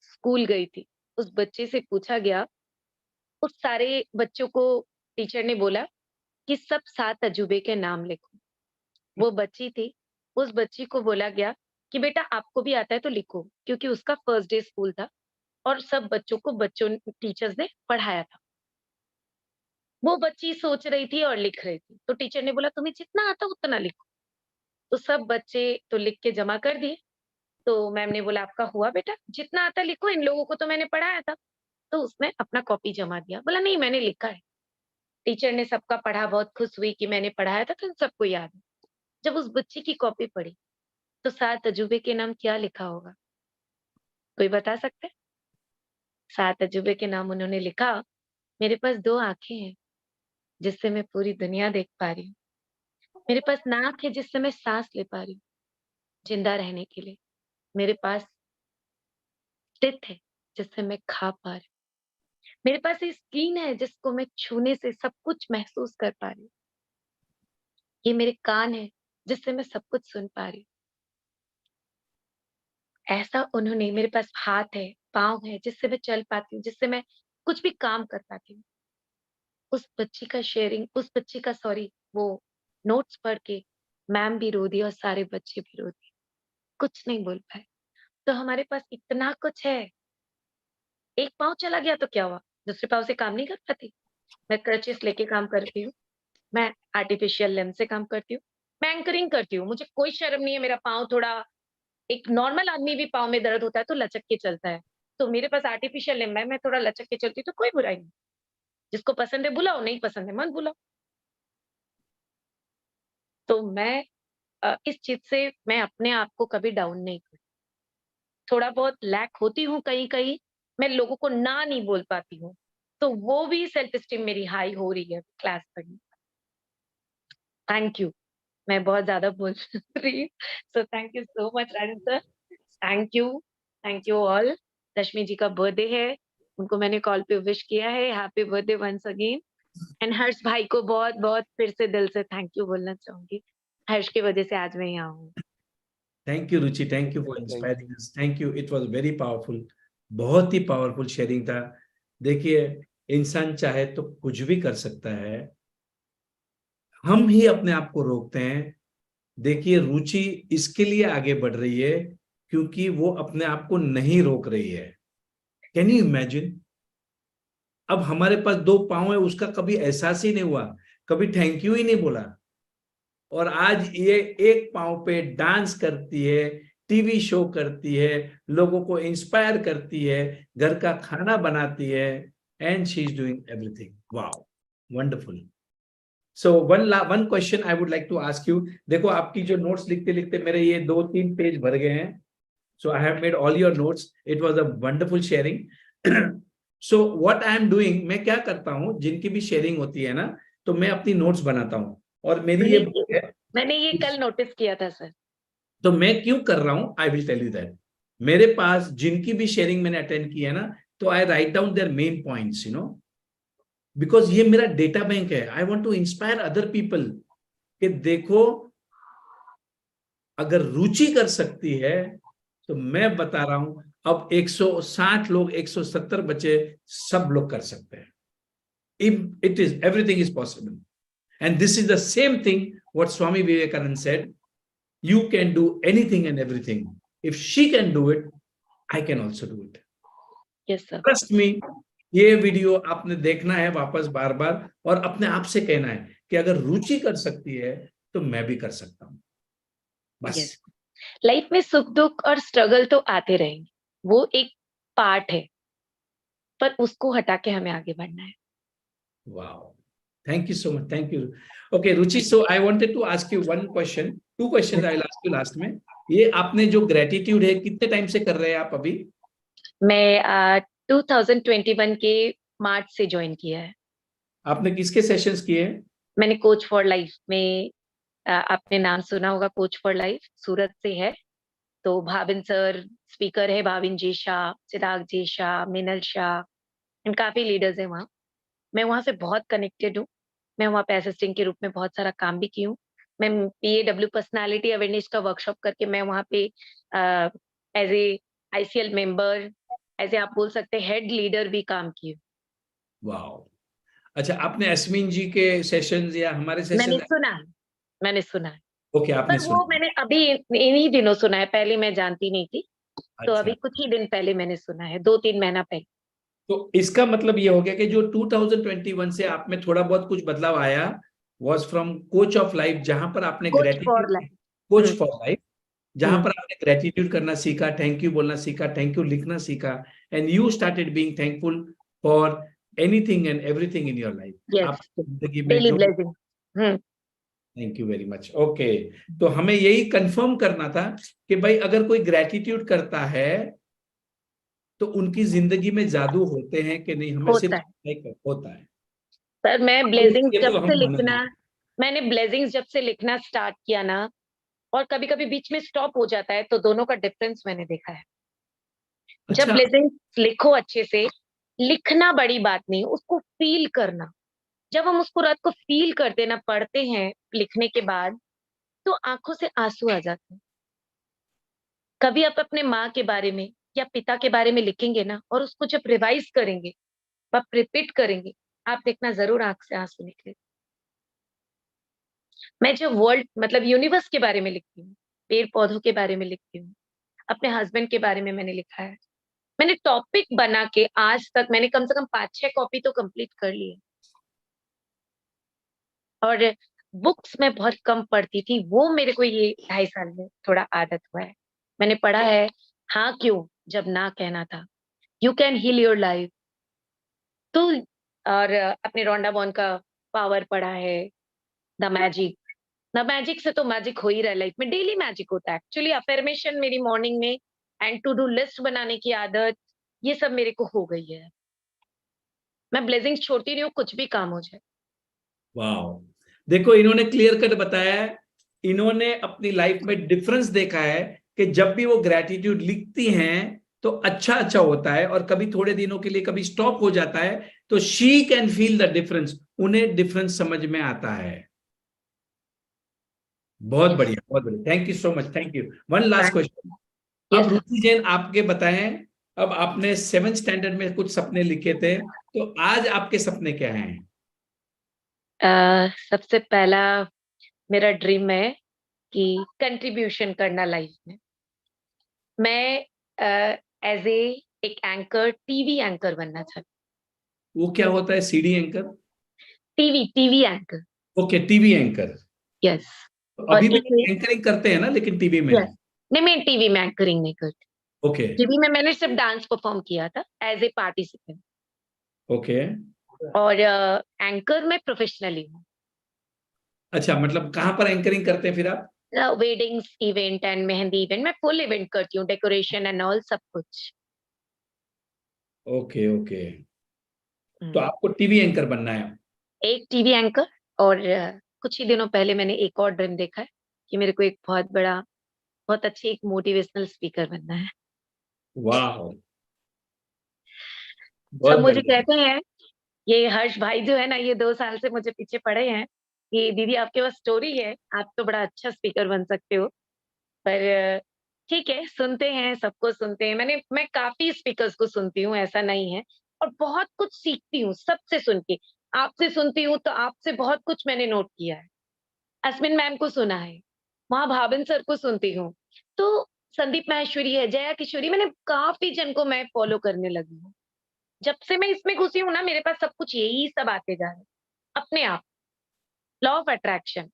स्कूल गई थी, उस बच्चे से पूछा गया, उस सारे बच्चों को टीचर ने बोला कि सब 7 अजूबे के नाम लिखो। वो बच्ची थी, उस बच्ची को बोला गया कि बेटा आपको भी आता है तो लिखो, क्योंकि उसका फर्स्ट डे स्कूल था और सब बच्चों को बच्चों टीचर्स ने पढ़ाया था। वो बच्ची सोच रही थी और लिख रही थी, तो टीचर ने बोला तुम्हें जितना आता है उतना लिखो। तो सब बच्चे तो लिख के जमा कर दिए। तो मैम ने बोला आपका हुआ बेटा? जितना आता लिखो, इन लोगों को तो मैंने पढ़ाया था। तो उसने अपना कॉपी जमा दिया। बोला नहीं मैंने लिखा है। टीचर ने सबका पढ़ा, बहुत खुश हुई कि मैंने पढ़ाया था तो सबको याद है। जब उस बच्ची की कॉपी पढ़ी, तो 7 अजूबे के नाम क्या लिखा होगा? कोई बता सकता है? 7 अजूबे के नाम उन्होंने लिखा, मेरे पास 2 आँखें हैं, जिससे मैं पूरी दुनिया देख पा रही हूँ। मेरे पास नाक है जिससे मैं साँस ले पा रही हूँ, जिंदा रहने के लिए। मेरे पास स्टिक है, जिससे मैं खा पा रही हूँ। मेरे पास ये स्किन है जिसको मैं छूने से सब कुछ महसूस कर पा रही हूँ। ये मेरे कान है, जिससे मैं सब कुछ सुन पा रही हूँ। ऐसा उन्होंने, मेरे पास हाथ है, पाँव है, जिससे मैं चल पाती हूँ, जिससे मैं कुछ भी काम कर पाती हूँ। उस बच्ची का सॉरी वो नोट्स पढ़ के मैम भी रो दी और सारे बच्चे भी रो दिए, कुछ नहीं बोल पाए। तो हमारे पास इतना कुछ है, एक पाँव चला गया तो क्या हुआ, दूसरे पाँव से काम नहीं कर पाती? मैं क्रचेस लेके काम करती हूँ, मैं आर्टिफिशियल लिम्ब से काम करती हूँ, मैं एंकरिंग करती हूँ, मुझे कोई शर्म नहीं है। मेरा पाँव थोड़ा, एक नॉर्मल आदमी भी पाँव में दर्द होता है तो लचक के चलता है, तो मेरे पास आर्टिफिशियल लिम्ब है, मैं थोड़ा लचक के चलती हूँ तो कोई बुराई नहीं। जिसको पसंद है बुलाओ, नहीं पसंद है मत बुलाओ। तो मैं इस चीज़ से मैं अपने आप को कभी डाउन नहीं करती। थोड़ा बहुत लैक होती हूँ कहीं-कहीं, मैं लोगों को ना नहीं बोल पाती हूँ, तो वो भी सेल्फ एस्टीम मेरी हाई हो रही है क्लास पढ़ने। Thank you. मैं बहुत ज़्यादा बोल रही हूँ, so thank you so much Rajan sir. Thank you all. Rashmi ji का बर्थडे है, उनको मैंने कॉल पे विश किया है, happy birthday once again. And Harsh भाई को बहुत-बहुत फिर से दिल से थैंक यू बोलना चाहूँगी। हर्ष की वजह से आज मैं यहाँ हूँ। Thank you Ruchi, thank you for inspiring us, thank you, it was very powerful, बहुत ही पावरफुल शेयरिंग था। देखिए, इंसान चाहे तो कुछ भी कर सकता है, हम ही अपने आप को रोकते हैं। देखिए, रुचि इसके लिए आगे बढ़ रही है क्योंकि वो अपने आप को नहीं रोक रही है। Can you imagine? अब हमारे पास दो पांव है, उसका कभी एहसास ही नहीं हुआ, कभी थैंक यू ही नहीं बोला, और आज ये एक पांव पे डांस करती है, टीवी शो करती है, लोगों को इंस्पायर करती है, घर का खाना बनाती है, and she is doing everything. Wow, wonderful. So one question I would like to ask you. देखो, आपकी जो नोट्स लिखते लिखते मेरे ये 2-3 पेज भर गए हैं। So I have made all your notes, it was a wonderful sharing. So what I am doing, मैं क्या करता हूँ, जिनकी भी शेयरिंग होती है ना, तो मैं अपनी नोट्स बनाता हूँ, और मेरी ये बुक है। मैंने ये कल नोटिस किया था सर। तो मैं क्यों कर रहा हूं, I will tell you that. मेरे पास जिनकी भी शेयरिंग मैंने अटेंड की है ना, तो I write down there main points, because ये मेरा डेटा बैंक है। I want to inspire other people कि देखो, अगर रुचि कर सकती है तो मैं बता रहा हूं, अब 160 लोग, 170 बच्चे, सब लोग कर सकते हैं। It is, everything is possible, and this is the same thing what Swami Vivekananda said, you can do anything and everything. If she can do it, I can also do it. Yes sir. Trust me, ये video आपने देखना है वापस बार बार, और अपने आप से कहना है कि अगर रुचि कर सकती है तो मैं भी कर सकता हूं। बस। यस। लाइफ में सुख दुख और स्ट्रगल तो आते रहेंगे, वो एक पार्ट है, पर उसको हटा के हमें आगे बढ़ना है। Wow. Thank you so much. Thank you. Okay, Ruchi, so I wanted to ask you one question. Two questions I will ask you last में। ये आपने जो ग्रेटिट्यूड है, कितने टाइम से कर रहे हैं आप अभी? मैं 2021 के मार्च से ज्वाइन किया है। आपने किसके सेशंस किए हैं? मैंने कोच फॉर लाइफ में, आपने नाम सुना होगा, कोच फॉर लाइफ सूरत से है। तो भाविन सर स्पीकर है, भाविन जी शाह, चिराग जी शाह, मिनल शाह, एंड काफी लीडर्स हैं वहाँ। मैं वहाँ से बहुत कनेक्टेड हूँ। मैं वहाँ पे असिस्टेंट के रूप में बहुत सारा काम भी की हूँ। मैं PAW पर्सनालिटी अवेयरनेस का वर्कशॉप करके मैं वहाँ पे एज ए ICL मेंबर, ऐसे आप बोल सकते हैं हेड लीडर भी काम की हूँ। वाओ। अच्छा, आपने अस्मिन जी के सेशंस या हमारे मैंने सेशन? सुना है, मैंने सुना है, ओके, आपने पर वो सुना। मैंने अभी इन्हीं दिनों सुना है, पहले मैं जानती नहीं थी। तो अच्छा, अभी कुछ ही दिन पहले मैंने सुना है, 2-3 महीना पहले। तो इसका मतलब ये हो गया कि जो 2021 से आप में थोड़ा बहुत कुछ बदलाव आया, was from coach of life, जहां पर आपने coach gratitude, for life. Coach hmm. For life, जहां हम्म। पर आपने ग्रेटिट्यूड करना सीखा, थैंक यू बोलना सीखा, थैंक यू लिखना सीखा, and you started being thankful for anything and everything in your life. Yes. आप जिंदगी में डेली जो, blessing. Hmm. Thank you very much. Okay, तो हमें यही कंफर्म करना था कि भाई, अगर कोई ग्रेटिट्यूड करता है तो उनकी जिंदगी में जादू होते हैं कि नहीं, हमें होता सिर्फ है होता है। सर। ये तो हम मानेंगे। मैंने ब्लेसिंग्स जब से लिखना स्टार्ट किया ना, और कभी कभी बीच में स्टॉप हो जाता है, तो दोनों का डिफरेंस मैंने देखा है। जब अच्छा, ब्लेसिंग्स लिखो अच्छे से, लिखना बड़ी बात नहीं, उसको फील करना। जब हम उसको रात को फील करते ना, पढ़ते हैं लिखने के बाद, तो आंखों से आंसू आ जाते हैं। कभी आप अपने माँ के बारे में या पिता के बारे में लिखेंगे ना, और उसको जब रिवाइज करेंगे, आप रिपीट करेंगे, आप देखना जरूर आंख से आंसू निकले। मैं जो वर्ल्ड मतलब यूनिवर्स के बारे में लिखती हूँ, पेड़ पौधों के बारे में लिखती हूँ, अपने हस्बैंड के बारे में मैंने लिखा है। मैंने टॉपिक बना के आज तक मैंने कम से कम 5-6 कॉपी तो कंप्लीट कर ली है। और बुक्स मैं बहुत कम पढ़ती थी, वो मेरे को ये 2.5 साल में थोड़ा आदत हुआ है। मैंने पढ़ा है हाँ क्यों जब ना कहना था, you can heal your life. तो और अपने रोंडा बॉन का पावर पढ़ा है, द मैजिक। द मैजिक से तो मैजिक हो ही रहा है लाइफ में, डेली मैजिक होता है एक्चुअली। अफर्मेशन मेरी मॉर्निंग में एंड टू डू लिस्ट बनाने की आदत, ये सब मेरे को हो गई है। मैं ब्लेसिंग्स छोड़ती नहीं हूँ, कुछ भी काम हो जाए। वाह, देखो इन्होंने क्लियर कट बताया है। इन्होंने अपनी लाइफ में डिफरेंस देखा है कि जब भी वो ग्रेटिट्यूड लिखती हैं तो अच्छा अच्छा होता है, और कभी थोड़े दिनों के लिए कभी स्टॉप हो जाता है, तो she can feel the difference, उन्हें डिफरेंस समझ में आता है। बहुत यस, बढ़िया, बहुत बढ़िया, thank you so much, thank you. One last question. अब यस। रुचि जैन आपके बताएं, अब आपने 7th स्टैंडर्ड में कुछ सपने लिखे थे, तो आज आपके सपने क्या हैं? सबसे पहला मेरा ड्रीम है कि कंट्रीब्यूशन करना लाइफ में। मैं एज ए एक एंकर, टीवी एंकर बनना चाहती वो क्या होता है, CD anchor? TV TV anchor. Okay, TV anchor. Yes. तो और अभी भी एक एंकरिंग करते हैं ना, लेकिन टीवी में? यस, नहीं मैं टीवी में एंकरिंग नहीं करती। ओके। टीवी में मैंने सिर्फ डांस परफॉर्म किया था एज ए पार्टिसिपेंट। ओके। और एंकर मैं प्रोफेशनली हूँ। अच्छा, मतलब कहाँ पर एंकरिंग करते हैं फिर आप? Weddings event and mehndi event, मैं फुल इवेंट करती हूँ, डेकोरेशन एंड ऑल सब कुछ। Okay okay. तो हम्म। आपको टीवी एंकर बनना है? एक टीवी एंकर। और कुछ ही दिनों पहले मैंने एक और ड्रीम देखा है कि मेरे को एक बहुत बड़ा, बहुत अच्छी एक मोटिवेशनल स्पीकर बनना है। वाह, सब बहुत मुझे बढ़िया। कहते हैं, ये हर्ष भाई जो है ना, ये 2 साल से मुझे पीछे पड़े हैं कि दीदी आपके पास स्टोरी है, आप तो बड़ा अच्छा स्पीकर बन सकते हो। पर ठीक है, सुनते हैं, सबको सुनते हैं। मैं काफी स्पीकर्स को सुनती हूँ, ऐसा नहीं है। और बहुत कुछ सीखती हूँ सबसे सुन के। आपसे सुनती हूँ तो आपसे बहुत कुछ मैंने नोट किया है। अस्मिन मैम को सुना है, वहां भाविन सर को सुनती हूँ। तो संदीप माहेश्वरी है, जया किशोरी, मैंने काफी जन को मैं फॉलो करने लगी हूँ। जब से मैं इसमें घुसी हूँ ना, मेरे पास सब कुछ यही सब आते जा रहे हैं अपने आप। लॉ ऑफ अट्रैक्शन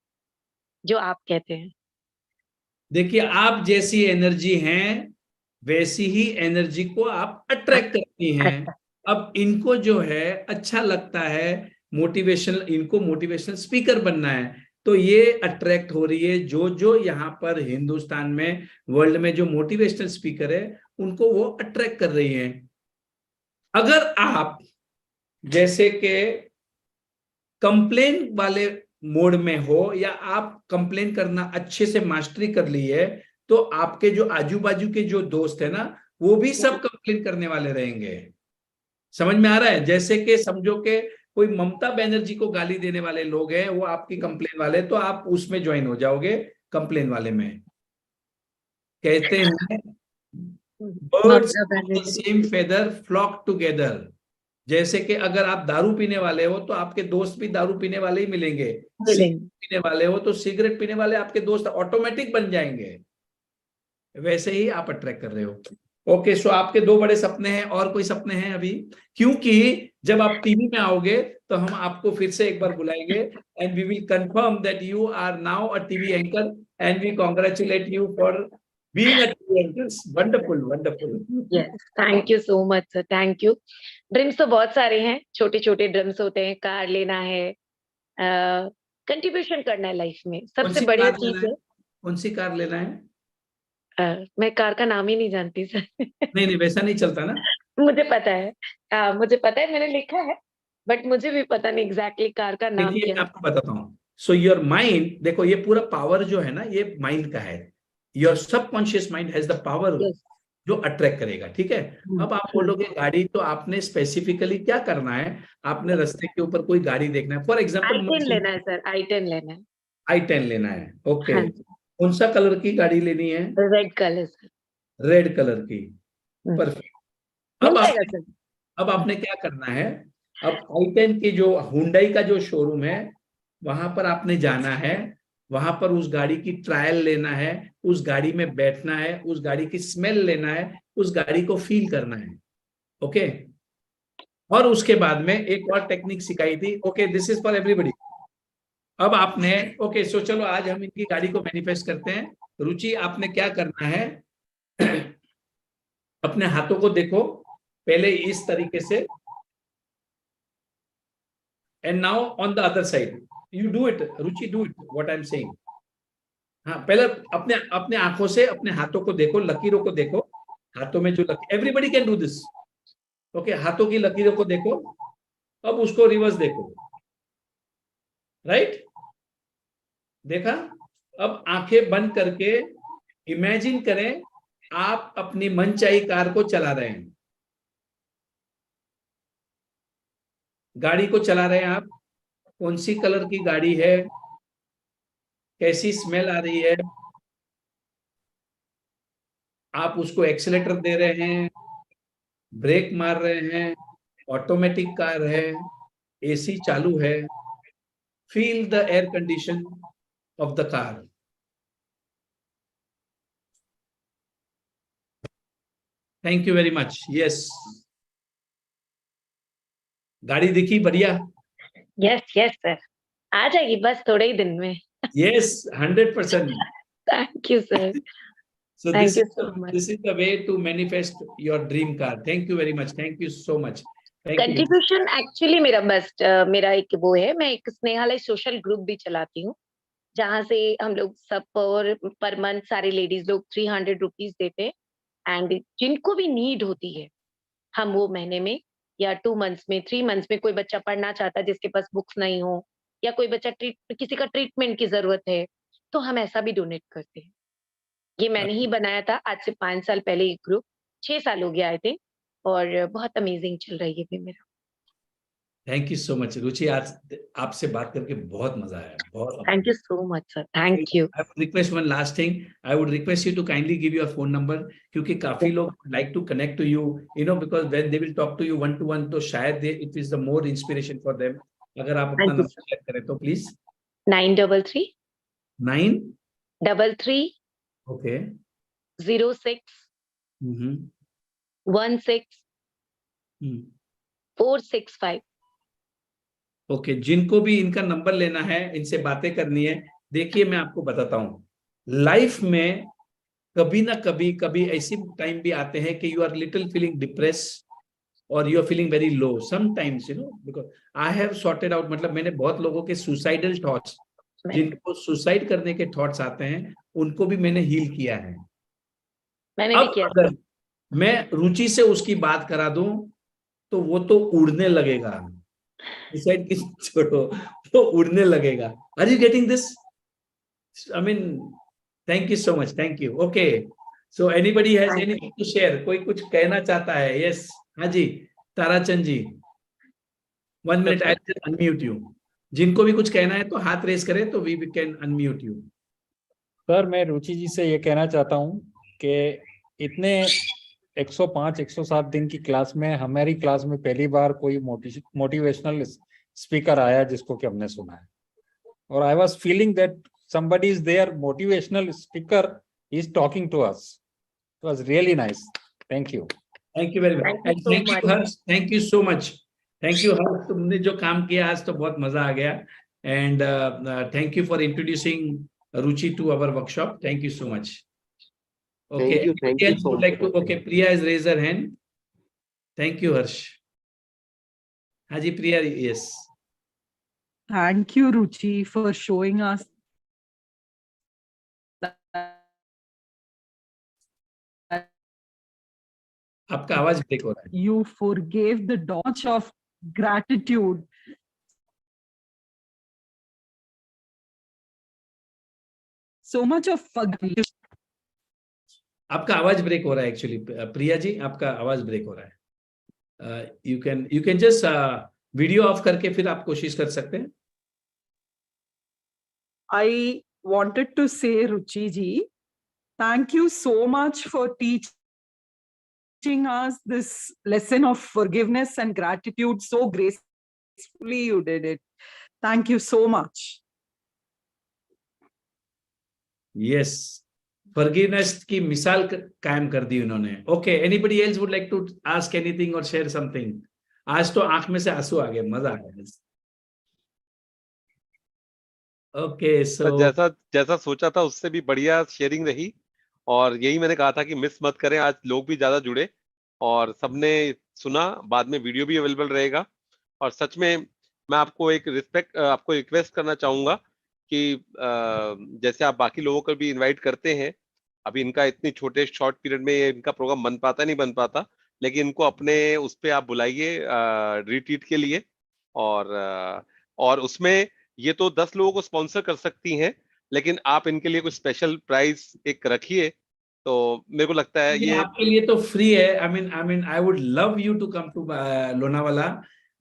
जो आप कहते हैं। देखिए, आप जैसी एनर्जी हैं वैसी ही एनर्जी को आप अट्रैक्ट करती हैं। अच्छा। अब इनको जो है अच्छा लगता है मोटिवेशनल, इनको मोटिवेशनल स्पीकर बनना है, तो ये अट्रैक्ट हो रही है। जो जो यहाँ पर हिंदुस्तान में, वर्ल्ड में जो मोटिवेशनल स्पीकर है, उनको वो अट्रैक्ट कर रही हैं। अगर आप जैसे कि कंप्लेन वाले मोड में हो, या आप कंप्लेन करना अच्छे से मास्टरी कर ली है, तो आपके जो आजू बाजू के जो दोस्त है ना, वो भी सब कंप्लेन करने वाले रहेंगे। समझ में आ रहा है? जैसे कि समझो कि कोई ममता बनर्जी को गाली देने वाले लोग हैं, वो आपकी कंप्लेन वाले, तो आप उसमें ज्वाइन हो जाओगे, कंप्लेन वाले में। कहते हैं birds Mamata of the Banerjee. Same feather flock together. जैसे कि अगर आप दारू पीने वाले हो तो आपके दोस्त भी दारू पीने वाले ही मिलेंगे, सिगरेट मिलेंगे। पीने वाले हो तो सिगरेट पीने वाले आपके दोस्त ऑटोमेटिक बन जाएंगे। वैसे ही आप अट्रैक्ट कर रहे हो। ओके, सो आपके 2 बड़े सपने हैं, और कोई सपने हैं अभी? क्योंकि जब आप टीवी में आओगे तो हम आपको फिर से एक बार बुलाएंगे, and we will confirm that you are now a TV anchor, and we congratulate you for being a TV anchor. Wonderful, wonderful. Yes, thank you so much sir, thank you. Dreams तो बहुत सारे हैं, छोटे छोटे dreams होते हैं। Car लेना है, कंट्रीब्यूशन करना है लाइफ में, कौन सबसे सी बढ़िया कार लेना चीज है? है। कौन सी कार लेना है? मैं कार का नाम ही नहीं जानती सर। नहीं नहीं, वैसा नहीं चलता ना। मुझे पता है, मुझे पता है, मैंने लिखा है। बट मुझे भी पता नहीं एग्जैक्टली कार का नाम देखिए, क्या मैं है। आपको बताता हूँ। सो योर माइंड, देखो ये पूरा पावर जो है ना, ये माइंड का है। Your subconscious mind has the power yes. जो अट्रैक्ट करेगा, ठीक है। अब आप बोलोगे गाड़ी, तो आपने स्पेसिफिकली क्या करना है? आपने रास्ते के ऊपर कोई गाड़ी देखना है, फॉर एग्जाम्पल I10 लेना है सर, I10 लेना है। i10 लेना है। ओके, हाँ जी। कौन सा कलर की गाड़ी लेनी है? Red colour sir. Red colour की। परफेक्ट। मिल अब जाएगा आपने सर। अब आपने क्या करना है? अब i10 की जो हुंडई का जो शोरूम है वहां पर आपने जाना है, वहां पर उस गाड़ी की ट्रायल लेना है, उस गाड़ी में बैठना है, उस गाड़ी की स्मेल लेना है, उस गाड़ी को फील करना है। ओके, और उसके बाद में एक और टेक्निक सिखाई थी। Okay, this is for everybody. अब आपने ओके सो चलो आज हम इनकी गाड़ी को मैनिफेस्ट करते हैं। रुचि, आपने क्या करना है अपने हाथों को देखो पहले इस तरीके से, and now on the other side you do it. Ruchi, do it what I am saying. हाँ, पहले अपने अपने आंखों से अपने हाथों को देखो, लकीरों को देखो, हाथों में जो लकीर, everybody can do this. Okay, हाथों की लकीरों को देखो, अब उसको रिवर्स देखो, राइट? देखा? अब आंखें बंद करके इमेजिन करें आप अपनी मनचाही कार को चला रहे हैं, गाड़ी को चला रहे हैं आप। कौन सी कलर की गाड़ी है, कैसी स्मेल आ रही है, आप उसको एक्सीलेटर दे रहे हैं, ब्रेक मार रहे हैं, ऑटोमेटिक कार है, एसी चालू है, feel the air condition of the car. Thank you very much. Yes, गाड़ी दिखी? बढ़िया। यस यस सर, आ जाएगी बस थोड़े ही दिन में। Yes, 100%। Thank you sir, So thank you so much. this is the way to manifest your dream car. Thank you very much. Thank you so much. Thank you. Contribution actually मेरा बस मेरा एक वो है, मैं एक स्नेहालय सोशल ग्रुप भी चलाती हूँ, जहाँ से हम लोग सब पर मंथ सारे लेडीज लोग 300 रुपीज देते हैं, एंड जिनको भी नीड होती है हम वो महीने में या 2 मंथ्स में 3 मंथ्स में, कोई बच्चा पढ़ना चाहता है जिसके पास बुक्स नहीं हो, या कोई बच्चा किसी का ट्रीटमेंट की जरूरत है, तो हम ऐसा भी डोनेट करते हैं। ये मैंने ही बनाया था आज से 5 साल पहले, ये ग्रुप 6 साल हो गया आई थिंक, और बहुत अमेजिंग चल रही है भी मेरा। Thank you so much. रुचि, आज आपसे बात करके बहुत मजा आया, बहुत। Thank you so much sir, thank you. I would request one last thing. I would request you to kindly give your phone number, क्योंकि काफी लोग like to connect to you, you know, because when they will talk to you one to one, तो शायद it is the more inspiration for them. अगर आप अपना thank you number share करें तो प्लीज। 933 9 33 ओके 06 16 465। ओके, जिनको भी इनका नंबर लेना है, इनसे बातें करनी है, देखिए मैं आपको बताता हूं, लाइफ में कभी ना कभी कभी ऐसी टाइम भी आते हैं कि you are little feeling depress और you are feeling very low sometimes, you know, because I have sorted out, मतलब मैंने बहुत लोगों के सुसाइडल थॉट्स, जिनको सुसाइड करने के थॉट्स आते हैं, उनको भी मैंने हील किया है। मैंने भी अब किया। अगर मैं रुचि से उसकी बात करा दूं तो वो तो उड़ने लगेगा, सुसाइड की छोड़ो, वो उड़ने लगेगा। Are you getting this? I mean, thank you so much, thank you. Okay, so anybody has anything to share? कोई कुछ कहना चाहता है? यस, हाँ जी, Tarachand ji, 1 minute, I unmute you. जिनको भी कुछ कहना है तो हाथ रेस करें तो we can unmute you. Sir, मैं रुचि जी से ये कहना चाहता हूँ कि इतने 105 107 दिन की क्लास में हमारी क्लास में पहली बार कोई मोटिवेशनल स्पीकर आया जिसको कि हमने सुना है, और I was feeling that somebody is there, motivational speaker is talking to us. It was really nice. Thank you. Thank you very much, Thank you so thank you much. Harsh, thank you so much, thank you Harsh, तुमने जो काम किया आज तो बहुत मजा आ गया। And thank you for introducing Ruchi to our workshop, thank you so much. Okay, thank you so would like to, okay, Priya has raised her hand. Thank you हर्ष। हाँ जी प्रिया, yes. Thank you, Ruchi, for showing us that आपका आवाज break हो रहा है। you forgave the dodge of gratitude. So much of forgiveness. आपका आवाज break हो रहा है एक्चुअली, प्रिया जी, आपका आवाज ब्रेक हो रहा है। You can just video of करके फिर आप कोशिश कर सकते हैं। I wanted to say, Ruchi ji, thank you so much for teaching teaching us this lesson of forgiveness and gratitude so gracefully. You did it. Thank you so much. Yes, forgiveness की मिसाल कायम कर दी उन्होंने. Okay, anybody else would like to ask anything or share something? आज तो आंख में से आंसू आ गए, मजा आ गया. Okay, so जैसा जैसा सोचा था उससे भी बढ़िया शेयरिंग रही, और यही मैंने कहा था कि मिस मत करें. आज लोग भी ज्यादा जुड़े और सबने सुना. बाद में वीडियो भी अवेलेबल रहेगा. और सच में मैं आपको आपको रिक्वेस्ट करना चाहूंगा कि जैसे आप बाकी लोगों को भी इनवाइट करते हैं, अभी इनका इतनी छोटे शॉर्ट पीरियड में इनका प्रोग्राम नहीं बन पाता, लेकिन इनको अपने उस पे आप बुलाइए रिट्रीट के लिए. और उसमें ये तो 10 लोगों को स्पॉन्सर कर सकती हैं, लेकिन आप इनके लिए कुछ स्पेशल प्राइस एक रखिए, तो मेरे को लगता है ये आपके लिए तो फ्री है. I would love you to come to Lonavala.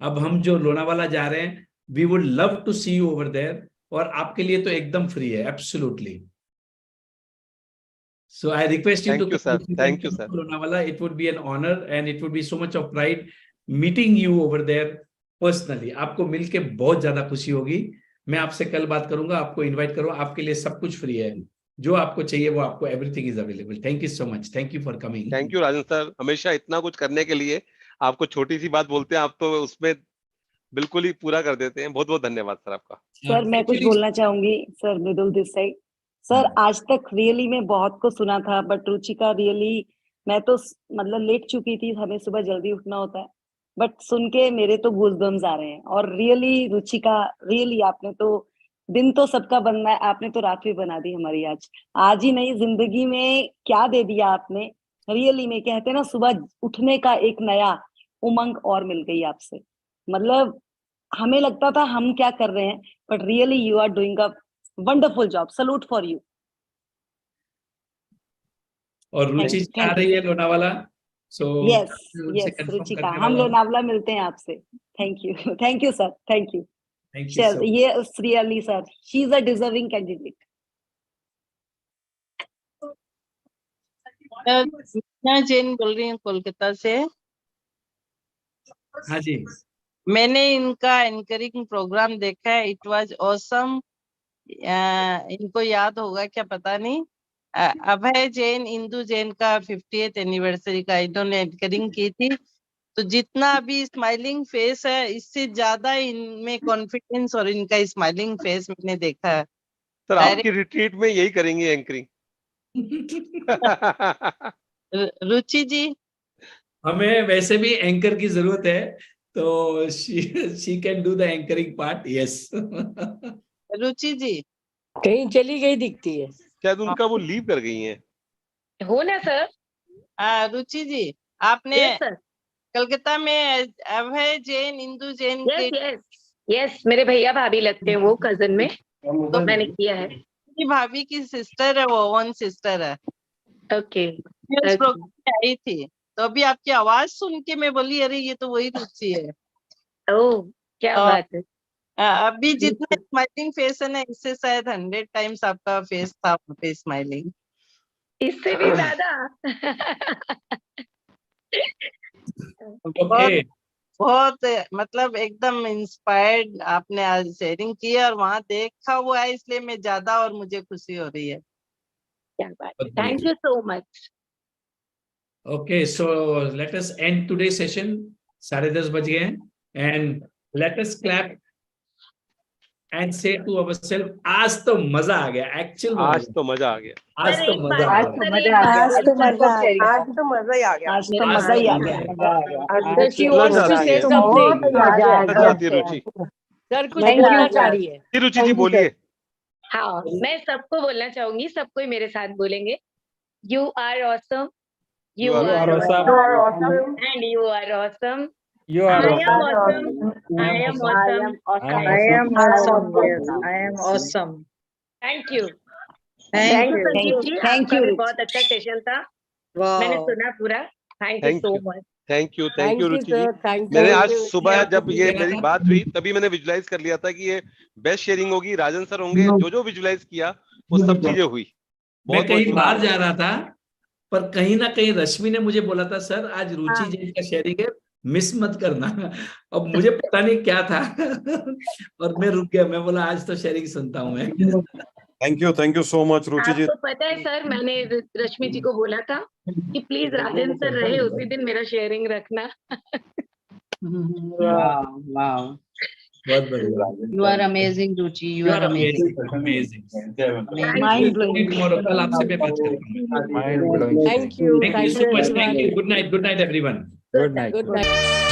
अब हम जो लोनावाला जा रहे हैं, we would love to see you over there, और आपके लिए तो एकदम फ्री है, absolutely. So I request you Thank to you, sir. come Thank you, to sir. Lonavala. It would be an honor and it would be so much of pride meeting you over there personally. आपको मिलके बहुत ज्यादा खुशी होगी. मैं आपसे कल बात करूंगा, आपको इनवाइट करूंगा. आपके लिए सब कुछ फ्री है, जो आपको चाहिए वो आपको everything is available. Thank you so much. Thank you for coming. Thank you Rajan sir, हमेशा इतना कुछ करने के लिए. आपको छोटी सी बात बोलते हैं, आप तो उसमें बिल्कुल ही पूरा कर देते हैं. बहुत बहुत धन्यवाद सर आपका. सर मैं कुछ बोलना चाहूंगी. Sir Mridul this side. Sir आज तक रियली मैं बहुत को सुना था, बट रुचिका रियली, मैं तो मतलब लेट चुकी थी, हमें सुबह जल्दी उठना होता है, बट सुन के मेरे तो गूज़बम्स आ रहे हैं. और रियली रुचिका, रियली आपने तो दिन तो सबका बनना है, आपने तो रात भी बना दी हमारी. आज ही नहीं, जिंदगी में क्या दे दिया आपने. रियली में कहते हैं ना, सुबह उठने का एक नया उमंग और मिल गई आपसे. मतलब हमें लगता था हम क्या कर रहे हैं, but really you are doing a wonderful job. Salute for you. और रुचि जी आ रही है लोनावाला. सो यस रुचिका, हम लोनावला मिलते हैं आपसे. Thank you sir. Thank you. Sir ये really sir, she is a deserving candidate. Meena Jain बोल रही हूँ कोलकाता से. हाँ जी, मैंने इनका एंकरिंग प्रोग्राम देखा है. It was awesome. इनको याद होगा क्या पता नहीं, अभय जैन, इंदु जैन का 50th एनिवर्सरी का इन्होंने एंकरिंग की थी. तो जितना अभी स्माइलिंग फेस है, इससे ज्यादा इनमें कॉन्फिडेंस और इनका स्माइलिंग फेस मैंने देखा है. सर आपकी रिट्रीट में यही करेंगे एंकरिंग. रुचि जी, हमें वैसे भी एंकर की जरूरत है, तो she can do the anchoring part. Yes. Ruchi ji कहीं चली गई दिखती है. शायद उनका वो लीव कर गई हैं. हो ना सर. रुचि जी, आपने यस सर. कलकत्ता में अभय जैन, इंदु जैन के यस मेरे भैया भाभी लगते हैं वो, कजन में. तो मैंने किया है. भाभी की सिस्टर है, वो वन सिस्टर है. ओके. उस प्रोग्राम में आई थी, तो अभी आपकी आवाज सुन के मैं बोली अरे ये तो वही रुचि है. ओह क्या बात है. अभी जितना स्माइलिंग फेस है ना, इससे शायद 100 टाइम्स आपका फेस था वहाँ पे स्माइलिंग. इससे भी ज्यादा. ओके. बहुत मतलब एकदम इंस्पायर्ड आपने आज शेयरिंग की और वहाँ देखा हुआ है, इसलिए मैं ज्यादा और मुझे खुशी हो रही है. क्या बात है. Thank you so much. Okay, so let us end today's session. 10:30 बज गए हैं, and let us clap and say to ourselves, आज तो मजा आ गया. एक्चुअल आज तो मजा आ गया. आज तो मजा आ गया. आज तो मजा आ गया. आज तो मजा ही आ गया. आज तो मजा ही आ गया. So she wants to say something. जाती है रुचि. सर कुछ बोलना चाह रही है. रुचि जी बोलिए. हाँ, मैं सबको बोलना चाहूंगी, सबको ही मेरे साथ बोलेंगे. You are awesome. You are awesome. And you are awesome. You are I am awesome. awesome. I am awesome. I am awesome. Yes, I am awesome. Thank you. Thank you. Sanjeev ji, Thank आपका you. भी बहुत अच्छा session था. मैंने Wow. सुना पूरा. Thank you Thank so you. much. Thank you Thank you, Ruchi ji. sir. Thank मैंने you. आज सुबह जब ये आपको मेरी बात हुई तभी मैंने विजुलाइज कर लिया था कि ये बेस्ट शेयरिंग होगी, राजन सर होंगे. जो विजुलाइज किया वो सब चीजें हुई. मैं कहीं बाहर जा रहा था, पर कहीं ना कहीं रश्मि ने मुझे बोला था सर आज रुचि जैन का शेयरिंग है, मिस मत करना। अब मुझे पता नहीं क्या था और मैं रुक गया, मैं बोला आज तो शेयरिंग सुनता हूँ मैं। थैंक यू सो मच रुचि जी। आपको पता है सर, मैंने रश्मि जी को बोला था कि प्लीज राजेंद्र सर रहे उसी दिन मेरा शेयरिंग रखना। Wow, wow. बहुत बढ़िया। You are amazing, Ruchi. You are amazing. Amazing. Mind blowing. कल आपसे मैं बात करता हूँ। Mind blowing. Thank you. Thank you so much. Thank everyone. you. Good night. Good night, everyone. Good night. Good night.